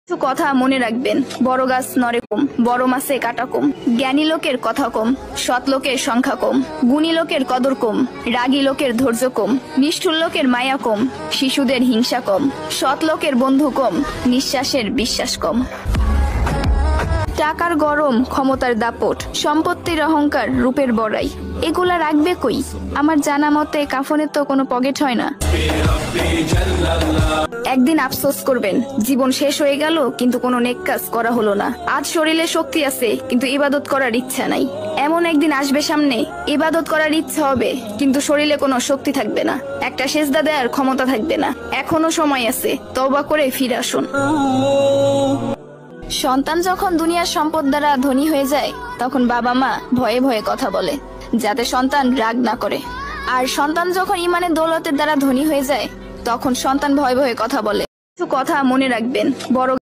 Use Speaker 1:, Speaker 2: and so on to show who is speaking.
Speaker 1: কিছু কথা মনে রাখবেন, বড় গাছ নড়ে কম, বড় মাছে কাটা কম, জ্ঞানী লোকের কথা কম, সৎ লোকের সংখ্যা কম, গুণী লোকের কদর কম, রাগী লোকের ধৈর্য কম, নিষ্ঠুর লোকের মায়া কম, শিশুদের হিংসা কম, সৎ লোকের বন্ধু কম, নিঃশ্বাসের বিশ্বাস কম। টাকার গরম, ক্ষমতার দাপট, সম্পত্তির অহংকার, রূপের বড়াই, এগুলা রাখবে কই? আমার জানা মতে কাফনের তো কোনো পকেট হয় না। একদিন আফসোস করবেন, জীবন শেষ হয়ে গেল কিন্তু কোনো নেক কাজ করা হলো না। আজ শরীরে শক্তি আছে কিন্তু ইবাদত করার ইচ্ছা নাই। এমন একদিন আসবে সামনে, ইবাদত করার ইচ্ছা হবে কিন্তু শরীরে কোনো শক্তি থাকবে না, একটা সেজদা দেওয়ার ক্ষমতা থাকবে না। এখনো সময় আছে, তওবা করে ফিরে আসুন। সন্তান যখন দুনিয়ার সম্পদ দ্বারা ধনী হয়ে যায় তখন বাবা মা ভয়ে ভয়ে কথা বলে যাতে সন্তান রাগ না করে, আর সন্তান যখন ইমানের দৌলতের দ্বারা ধনী হয়ে যায় তখন সন্তান ভয়ে ভয়ে কথা বলে। কিছু কথা মনে রাখবেন, বড়